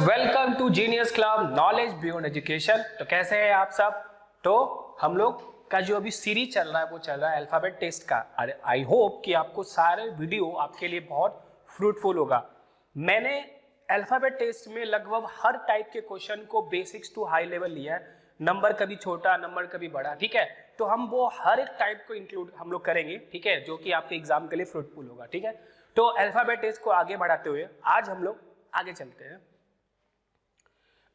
Welcome to genius club knowledge beyond education. तो कैसे हैं आप सब। तो हम लोग का जो अभी सीरीज चल रहा है वो चल रहा है अल्फाबेट टेस्ट का। आई होप कि आपको सारे वीडियो आपके लिए बहुत फ्रूटफुल होगा। मैंने अल्फाबेट टेस्ट में लगभग हर टाइप के क्वेश्चन को बेसिक्स टू हाई लेवल लिया है, नंबर कभी छोटा नंबर कभी बड़ा, ठीक है। तो हम वो हर एक टाइप को इंक्लूड हम लोग करेंगे, ठीक है, जो कि आपके एग्जाम के लिए फ्रूटफुल होगा, ठीक है। तो अल्फाबेट टेस्ट को आगे बढ़ाते हुए आज हम लोग आगे चलते हैं।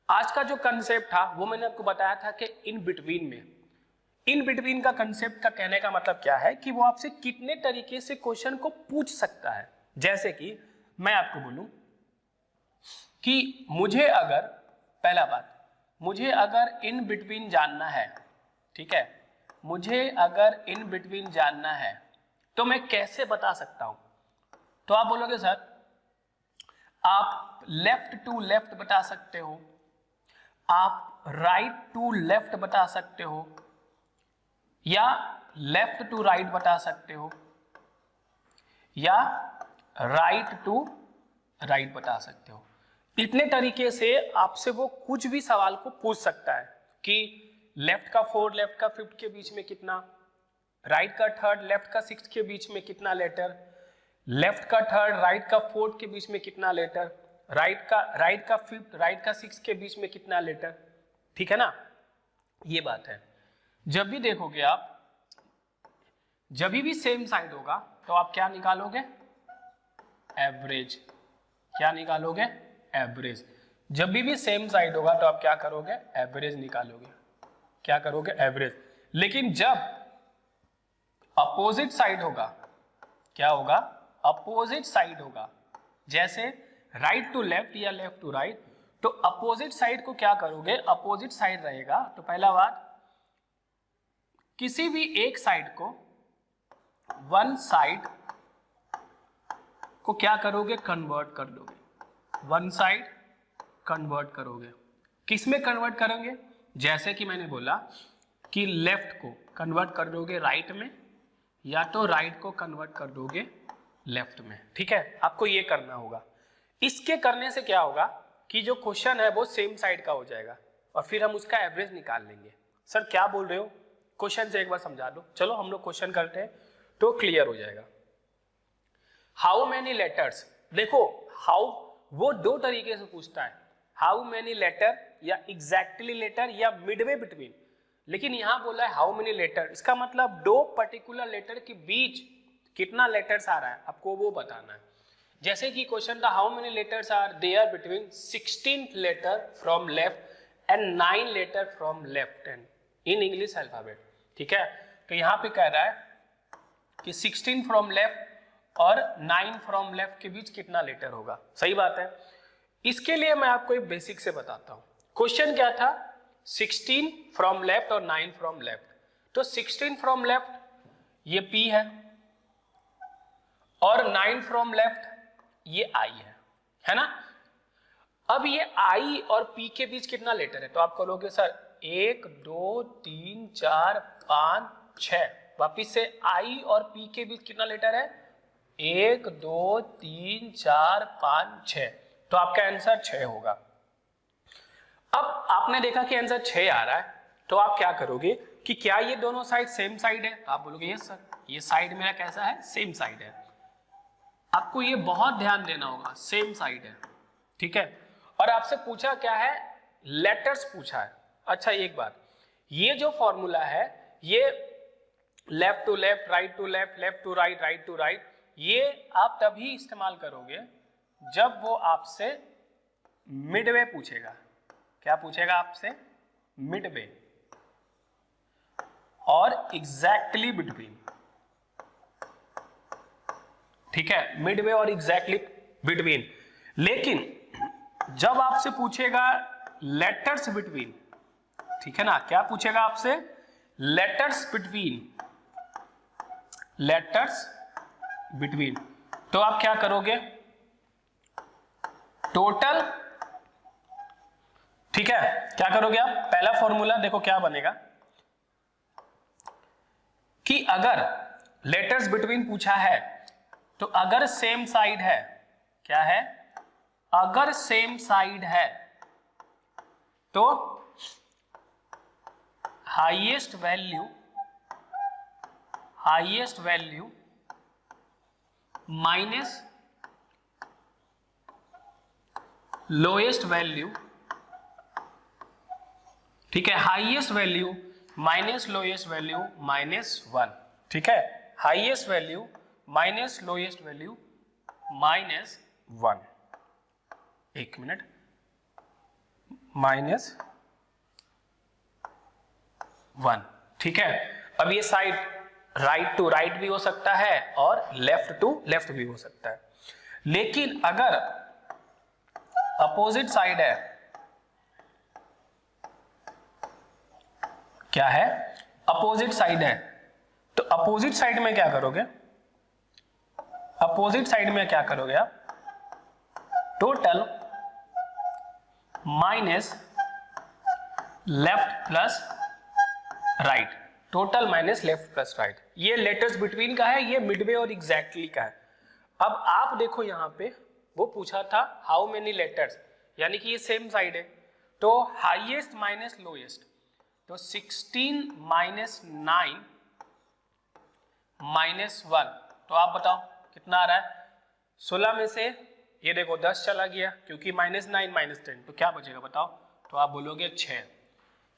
आज का जो कंसेप्ट था वो मैंने आपको बताया था कि इन बिटवीन का कंसेप्ट का कहने का मतलब क्या है कि वो आपसे कितने तरीके से क्वेश्चन को पूछ सकता है। जैसे कि मैं आपको बोलूं कि मुझे अगर इन बिटवीन जानना है, ठीक है, मुझे अगर इन बिटवीन जानना है तो मैं कैसे बता सकता हूं। तो आप बोलोगे सर आप लेफ्ट टू लेफ्ट बता सकते हो, आप राइट टू लेफ्ट बता सकते हो, या लेफ्ट टू राइट बता सकते हो, या राइट टू राइट बता सकते हो। इतने तरीके से आपसे वो कुछ भी सवाल को पूछ सकता है कि लेफ्ट का 4 लेफ्ट का 5 के बीच में कितना, राइट का 3 लेफ्ट का 6 के बीच में कितना लेटर, लेफ्ट का 3 राइट का 4 के बीच में कितना लेटर, राइट का 5 राइट का 6 के बीच में कितना लेटर, ठीक है ना। ये बात है। जब भी देखोगे आप, जब भी सेम साइड होगा तो आप क्या निकालोगे, एवरेज। क्या निकालोगे, एवरेज। जब भी सेम साइड होगा तो आप क्या करोगे, एवरेज निकालोगे। क्या करोगे, एवरेज। लेकिन जब अपोजिट साइड होगा, क्या होगा, अपोजिट साइड होगा, जैसे राइट टू लेफ्ट या लेफ्ट टू राइट, तो अपोजिट साइड को क्या करोगे, अपोजिट साइड रहेगा तो पहला बात, किसी भी एक साइड को, वन साइड को क्या करोगे, कन्वर्ट कर दोगे। वन साइड कन्वर्ट करोगे। किस में कन्वर्ट करोगे, जैसे कि मैंने बोला कि लेफ्ट को कन्वर्ट कर दोगे राइट में, या तो राइट को कन्वर्ट कर दोगे लेफ्ट में, ठीक है। आपको ये करना होगा। इसके करने से क्या होगा कि जो क्वेश्चन है वो सेम साइड का हो जाएगा और फिर हम उसका एवरेज निकाल लेंगे। सर क्या बोल रहे हो, क्वेश्चन से एक बार समझा दो। चलो हम लोग क्वेश्चन करते हैं तो क्लियर हो जाएगा। हाउ मेनी लेटर्स, देखो हाउ वो दो तरीके से पूछता है, हाउ मेनी लेटर या एग्जैक्टली लेटर या मिडवे बिटवीन। लेकिन यहां बोला है हाउ मेनी लेटर, इसका मतलब दो पर्टिकुलर लेटर के बीच कितना लेटर्स आ रहा है आपको वो बताना है। जैसे कि क्वेश्चन था how many letters are there between 16 letter from left and 9 letter from left hand in English alphabet, ठीक है। तो यहां पे कह रहा है कि 16 फ्रॉम लेफ्ट और 9 फ्रॉम लेफ्ट के बीच कितना लेटर होगा। सही बात है। इसके लिए मैं आपको एक बेसिक से बताता हूं। क्वेश्चन क्या था, 16 फ्रॉम लेफ्ट और 9 फ्रॉम लेफ्ट। तो 16 फ्रॉम लेफ्ट ये P है और 9 फ्रॉम लेफ्ट ये I है ना। अब ये I और P के बीच कितना लेटर है, तो आप कहोगे सर 1 2 3 4 5 6। वापिस से I और P के बीच कितना लेटर है, 1 2 3 4 5 6। तो आपका आंसर 6 होगा। अब आपने देखा कि आंसर 6 आ रहा है, तो आप क्या करोगे कि क्या ये दोनों साइड सेम साइड है, तो आप बोलोगे यस सर ये साइड मेरा कैसा है, सेम साइड है। आपको ये बहुत ध्यान देना होगा, सेम साइड है, ठीक है। और आपसे पूछा क्या है, लेटर्स पूछा है। अच्छा एक बात, ये जो फॉर्मूला है ये left to left, right to left, left to right, right to right, ये आप तभी इस्तेमाल करोगे जब वो आपसे मिडवे पूछेगा। क्या पूछेगा आपसे, मिडवे और एग्जैक्टली बिटवीन, ठीक है, मिडवे और एग्जैक्टली बिटवीन। लेकिन जब आपसे पूछेगा लेटर्स बिटवीन, ठीक है ना, क्या पूछेगा आपसे, लेटर्स बिटवीन, लेटर्स बिटवीन, तो आप क्या करोगे, टोटल, ठीक है, क्या करोगे आप, पहला फॉर्मूला देखो क्या बनेगा कि अगर लेटर्स बिटवीन पूछा है तो अगर सेम साइड है, क्या है, अगर सेम साइड है तो highest value minus lowest value, ठीक है, highest value minus lowest value -1, ठीक है, highest value minus lowest value -1, एक मिनट, -1, ठीक है। अब ये साइड राइट टू राइट भी हो सकता है और लेफ्ट टू लेफ्ट भी हो सकता है, लेकिन अगर अपोजिट साइड है, क्या है, अपोजिट साइड है, तो अपोजिट साइड में क्या करोगे, अपोजिट साइड में क्या करोगे आप, total minus left plus right, total minus left plus right. ये लेटर्स बिटवीन का है, ये मिडवे और एग्जैक्टली का है। अब आप देखो यहां पे वो पूछा था हाउ मेनी लेटर्स, यानी कि ये सेम साइड है, तो हाईएस्ट माइनस लोएस्ट, तो 16 माइनस 9 -1, तो आप बताओ कितना आ रहा है। 16 में से ये देखो 10 चला गया क्योंकि -9 -10, तो क्या बचेगा बताओ, तो आप बोलोगे 6।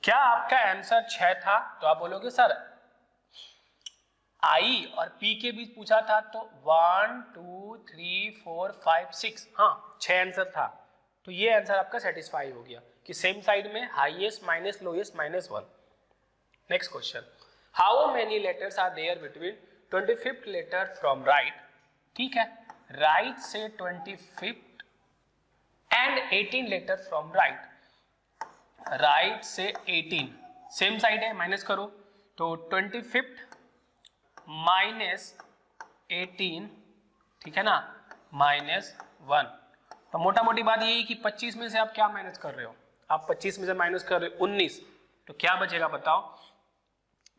क्या आपका आंसर 6 था, तो आप बोलोगे सर आई और पी के बीच पूछा था तो 1 2 3 4 5 6, हाँ 6 आंसर था, तो ये आंसर आपका सेटिस्फाई हो गया कि सेम साइड में highest minus lowest -1। Next question, how many letters are there between 25th letter from right, ठीक है, राइट से 25th and 18 letter from right, right से 18, सेम साइड है, माइनस करो, तो 25th -18, ठीक है ना, -1। तो मोटा मोटी बात यही कि 25 में से आप क्या माइनस कर रहे हो, आप 25 में से माइनस कर रहे हो 19, तो क्या बचेगा बताओ,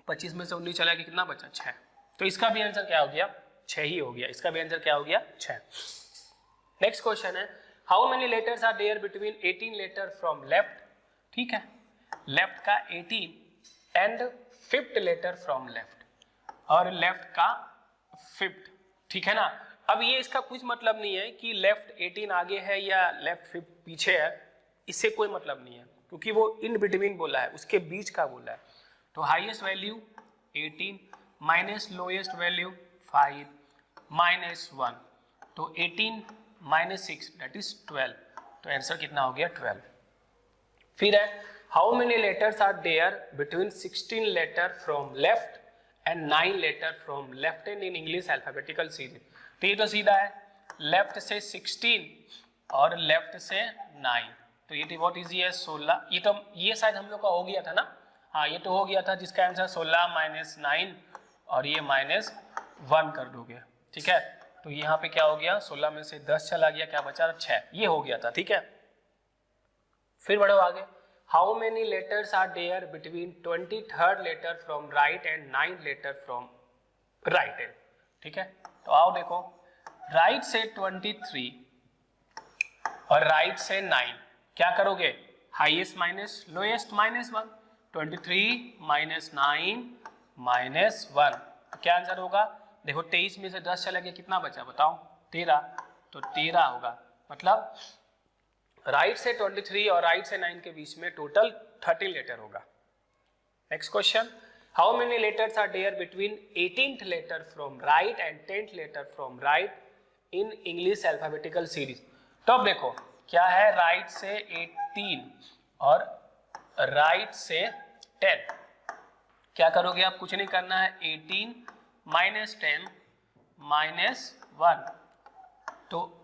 25 में से 19 चला गया, कितना बचा, 6, तो इसका भी आंसर क्या हो गया, 6 ही हो गया, इसका भी आंसर क्या हो गया, 6। नेक्स्ट क्वेश्चन है, how many letters are there between 18 letter from left, ठीक है, लेफ्ट का 18 and 5th letter from left, और लेफ्ट का 5th, ठीक है ना। अब ये इसका कुछ मतलब नहीं है कि लेफ्ट 18 आगे है या लेफ्ट 5th पीछे है, इससे कोई मतलब नहीं है क्योंकि वो इन बिटवीन बोला है, उसके बीच का बोला है। तो highest value 18 minus lowest value 5 -1, तो 18 -6 दैट इज 12, तो आंसर कितना हो गया 12। फिर है, how many letters are there between 16 letter from left and 9 letter from left hand in English alphabetical series, तो ये तो सीधा है, लेफ्ट से 16 और लेफ्ट से 9, तो ये तो बहुत इजी है, 16, ये तो ये शायद हम लोग का हो गया था ना, हाँ ये तो हो गया था, जिसका आंसर 16 -9 और ये -1 कर दोगे, ठीक है, तो यहाँ पे क्या हो गया, 16 में से 10 चला गया, क्या बचा 6, ये हो गया था, ठीक है। फिर बढ़ो आगे, how many letters are there between 23rd letter from right and 9th letter from right hand, ठीक है, तो आओ देखो, राइट से 23 और राइट से 9, क्या करोगे, हाईएस्ट माइनस लोएस्ट -1, 23 -9 -1, तो क्या आंसर होगा, देखो 23 में से 10 चला गया, कितना बचा बताओ, 13, तो 13 होगा, मतलब राइट से 23 और राइट से 9 के बीच में टोटल 13 लेटर होगा। Next question, how many letters are there between 18th letter from right and 10th letter from right in English alphabetical series, तो अब देखो क्या है, राइट से 18 और राइट से 10, क्या करोगे आप, कुछ नहीं करना है, 18 -10 -1, तो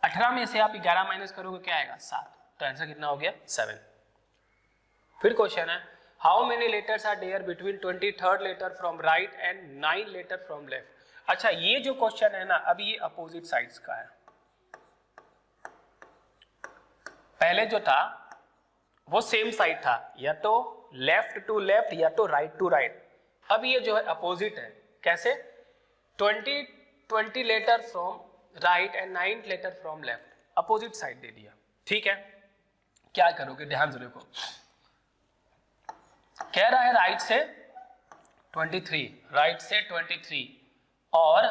18 में से आप 11 माइनस करोगे, क्या आएगा 7, तो आंसर कितना हो गया 7। फिर क्वेश्चन है, how many letters are there between 23rd letter from right and 9 letter from left. अच्छा ये जो क्वेश्चन है ना, अभी ये अपोजिट साइड्स का है, पहले जो था वो सेम साइड था, या तो लेफ्ट टू लेफ्ट या तो राइट टू राइट, अब ये जो है अपोजिट है, कैसे, 20 letter from right and 9 letter from left, opposite side दे दिया, ठीक है। क्या करोगे, ध्यान से देखो, कह रहा है राइट से 23, राइट से 23 और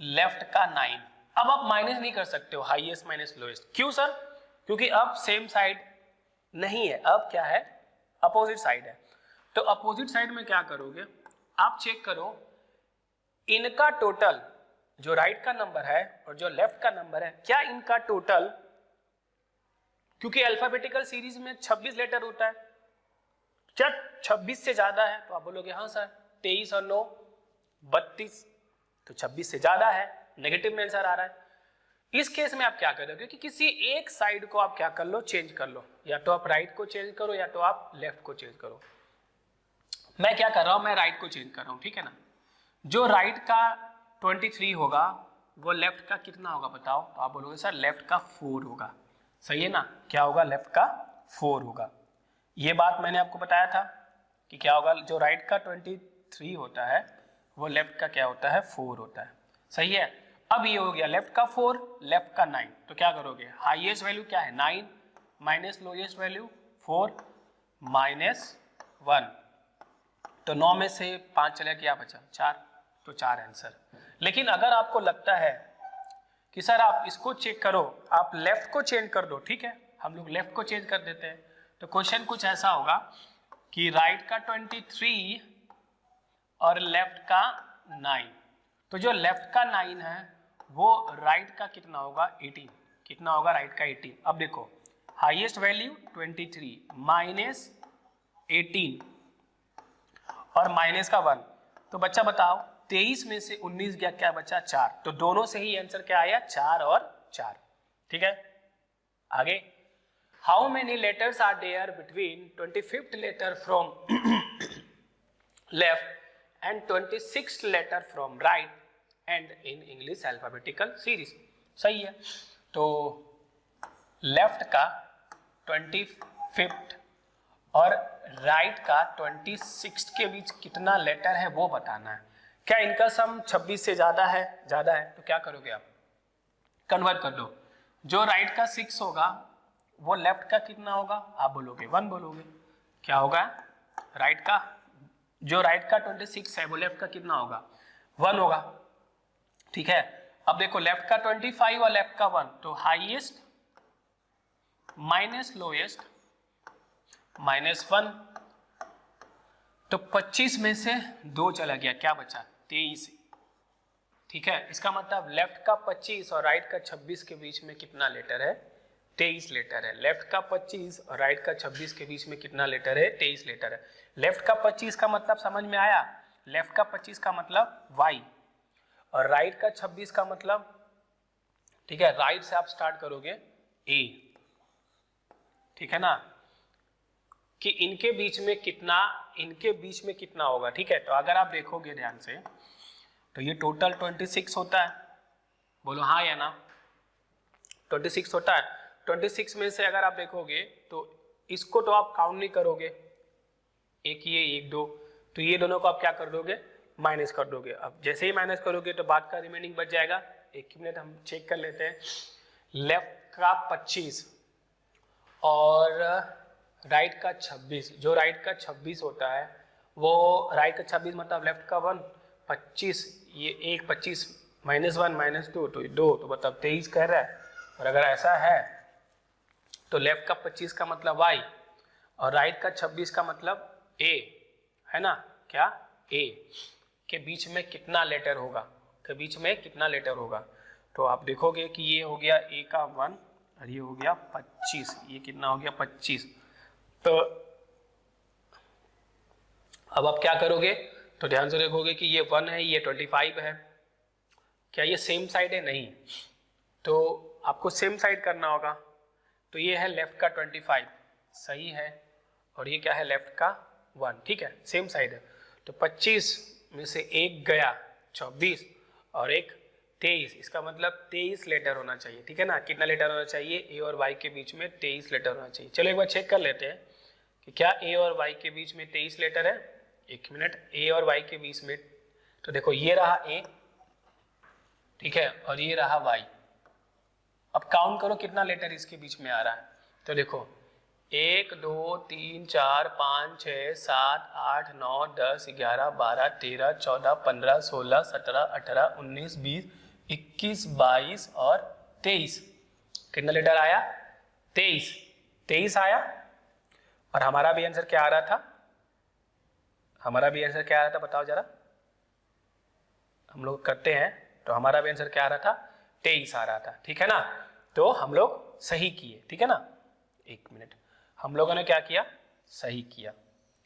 लेफ्ट का 9। अब आप माइनस नहीं कर सकते हो हाईएस्ट माइनस लोएस्ट, क्यों सर? क्योंकि अब सेम साइड नहीं है, अब क्या है, अपोजिट साइड है। तो अपोजिट साइड में क्या करोगे, आप चेक करो इनका टोटल, जो राइट का नंबर है और जो लेफ्ट का नंबर है, क्या इनका टोटल, क्योंकि अल्फाबेटिकल सीरीज में 26 लेटर होता है, क्या 26 से ज्यादा है? तो आप बोलोगे हाँ सर, 23 और 9 32, तो 26 से ज्यादा है, नेगेटिव में आंसर आ रहा है। इस केस में आप क्या करोगे कि किसी एक साइड को आप क्या कर लो, चेंज कर लो, या तो आप राइट को चेंज करो या तो आप लेफ्ट को चेंज करो। मैं क्या कर रहा हूं, मैं राइट को चेंज कर रहा हूं, ठीक है ना। जो राइट का 23 होगा वो लेफ्ट का कितना होगा बताओ? तो आप बोलोगे सर लेफ्ट का 4 होगा, सही है ना। क्या होगा, लेफ्ट का 4 होगा। ये बात मैंने आपको बताया था कि क्या होगा, जो राइट का 23 होता है वो लेफ्ट का क्या होता है, 4 होता है, सही है। अब ये हो गया लेफ्ट का 4, लेफ्ट का 9, तो क्या करोगे, हाईएस्ट वैल्यू क्या है 9 माइनस लोएस्ट वैल्यू 4 माइनस 1, तो 9 में से 5 चला, क्या बचा 4, तो 4 आंसर। लेकिन अगर आपको लगता है कि सर आप इसको चेक करो, आप लेफ्ट को चेंज कर दो, ठीक है, हम लोग लेफ्ट को चेंज कर देते हैं, तो क्वेश्चन कुछ ऐसा होगा कि राइट का 23 और लेफ्ट का 9, तो जो लेफ्ट का 9 है वो राइट का कितना होगा, 18, कितना होगा राइट का 18। अब देखो हाईएस्ट वैल्यू 23 माइनस 18 और माइनस का 1, तो बच्चा बताओ 23 में से 19 गया, क्या बचा 4, तो दोनों से ही आंसर क्या आया 4 और 4, ठीक है। आगे, how many letters are there between 25th letter from left and 26th letter from right and in English alphabetical series, सही है। तो लेफ्ट का 25th और राइट का 26th के बीच कितना लेटर है वो बताना है। क्या इनका सम 26 से ज्यादा है, ज्यादा है, तो क्या करोगे आप, कन्वर्ट कर दो। जो राइट का 6 होगा वो लेफ्ट का कितना होगा, आप बोलोगे 1 बोलोगे, क्या होगा राइट का, जो राइट का 26 है वो लेफ्ट का कितना होगा 1 होगा, ठीक है। अब देखो लेफ्ट का 25 और लेफ्ट का 1, तो हाईएस्ट माइनस लोएस्ट माइनस 1, तो 25 में से 2 चला गया, क्या बचा 23, ठीक है। इसका मतलब लेफ्ट का 25 और राइट का 26 के बीच में कितना लेटर है, 23 लेटर है। लेफ्ट का 25 और राइट का 26 के बीच में कितना लेटर है, 23 लेटर है। लेफ्ट का 25 का मतलब समझ में आया, लेफ्ट का 25 का मतलब y और राइट का 26 का मतलब, ठीक है, राइट से आप स्टार्ट करोगे a, ठीक है ना, कि इनके बीच में कितना होगा, ठीक है। तो अगर आप देखोगे ध्यान से तो ये टोटल 26 होता है, बोलो हाँ या ना, 26 होता है। 26 में से अगर आप देखोगे तो इसको तो आप काउंट नहीं करोगे, एक ये एक दो, तो ये दोनों को आप क्या कर दोगे, माइनस कर दोगे। अब जैसे ही माइनस करोगे तो बाद का रिमेनिंग बच जाएगा। एक मिनट हम चेक कर लेते हैं, लेफ्ट का 25 और राइट का 26, जो राइट का 26 होता है वो राइट का 26 मतलब लेफ्ट का 1, 25, ये एक 25 माइनस 1 माइनस 2, तो 2, तो मतलब 23 कह रहा है। और अगर ऐसा है तो लेफ्ट का 25 का मतलब y और राइट का 26 का मतलब a है ना, क्या a के बीच में कितना लेटर होगा, के बीच में कितना लेटर होगा। तो आप देखोगे कि ये हो गया a का 1 और ये हो गया 25, ये कितना हो गया 25। तो अब आप क्या करोगे, तो ध्यान से देखोगे कि ये 1 है, ये 25 है, क्या ये सेम साइड है, नहीं, तो आपको सेम साइड करना होगा। तो ये है लेफ्ट का 25, सही है, और ये क्या है लेफ्ट का 1, ठीक है, सेम साइड है। तो 25 में से एक गया 24 और एक 23, इसका मतलब 23 लेटर होना चाहिए, ठीक है ना। कितना लेटर होना चाहिए, ए और वाई के बीच में 23 लेटर होना चाहिए। चलो एक बार चेक कर लेते हैं कि क्या ए और वाई के बीच में 23 लेटर है। एक मिनट, ए और वाई के बीच में, तो देखो ये रहा ए, ठीक है, और ये रहा वाई, अब काउंट करो कितना लेटर इसके बीच में आ रहा है। तो देखो 1 2 3 4 5 6 7 8 9 10 11 12 13 14 15 16 17 18 19 20 21 22 और 23। कितना लेटर आया? 23 आया। और हमारा भी आंसर क्या आ रहा था? हमारा भी आंसर क्या आ रहा था बताओ जरा। हम लोग करते हैं तो हमारा भी आंसर क्या आ रहा था? 23 आ रहा था। ठीक है ना, तो हम लोग सही किए। ठीक है ना, एक मिनट, हम लोगों ने क्या किया? सही किया।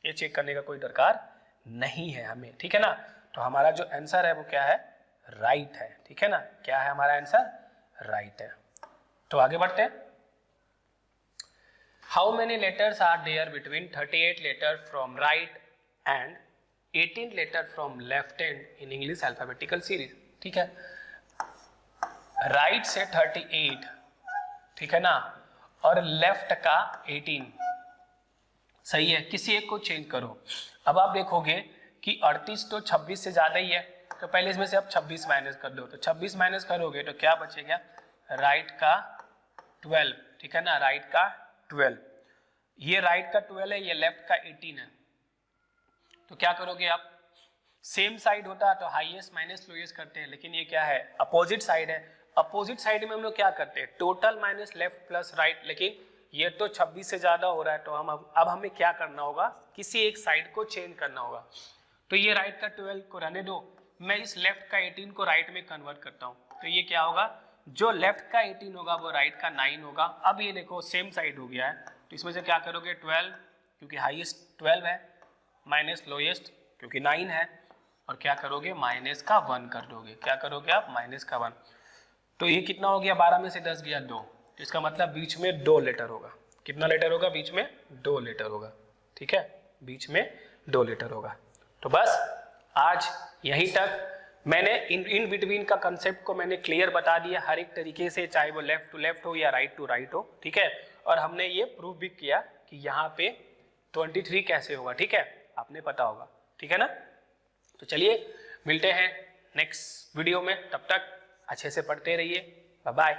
ये चेक करने का कोई दरकार नहीं है हमें। ठीक है ना, तो हमारा जो आंसर है वो क्या है? राइट है। ठीक है ना, क्या है हमारा आंसर? राइट है। तो आगे बढ़ते हैं। How many letters are there between 38 letter from right and 18 letter from left hand in English alphabetical series. ठीक है, राइट से 38, ठीक है ना, और लेफ्ट का 18, सही है। किसी एक को चेंज करो। अब आप देखोगे कि 38 तो 26 से ज्यादा ही है, तो पहले इसमें से आप 26 माइनस कर दो। तो 26 माइनस करोगे तो क्या बचेगा? राइट का 12। ठीक है ना, राइट का 12। ये राइट का 12 है, ये लेफ्ट का 18 है। तो क्या करोगे आप? सेम साइड होता तो हाईएस्ट माइनस लोएस्ट करते हैं, लेकिन ये क्या है? अपोजिट साइड है। अपोजिट साइड में हम लोग क्या करते हैं? Total minus left plus right. लेकिन ये तो 26 से ज्यादा हो रहा है, तो हम अब हमें क्या करना होगा? किसी एक साइड को चेंज करना होगा। तो ये राइट का 12 को रहने दो, मैं इस लेफ्ट का 18 को राइट में कन्वर्ट करता हूँ। तो ये क्या होगा? जो लेफ्ट का 18 होगा वो राइट का 9 होगा। अब ये देखो सेम साइड हो गया है, तो इसमें से क्या करोगे? 12, क्योंकि हाईएस्ट 12 है, माइनस लोएस्ट क्योंकि 9 है, और क्या करोगे? माइनस का 1 कर दोगे। क्या करोगे आप? माइनस का 1। तो ये कितना हो गया? 12 में से 10 गया 2, तो इसका मतलब बीच में 2 लेटर होगा। कितना लेटर होगा? बीच में 2 लेटर होगा। ठीक है, बीच में 2 लेटर होगा। तो बस आज यहीं तक मैंने इन बिटवीन का कंसेप्ट को मैंने क्लियर बता दिया हर एक तरीके से, चाहे वो लेफ्ट टू लेफ्ट हो या राइट टू राइट हो। ठीक है, और हमने ये प्रूव भी किया कि यहाँ पे 23 कैसे होगा। ठीक है, आपने पता होगा। ठीक है ना, तो चलिए मिलते हैं नेक्स्ट वीडियो में। तब तक अच्छे से पढ़ते रहिए। Bye bye.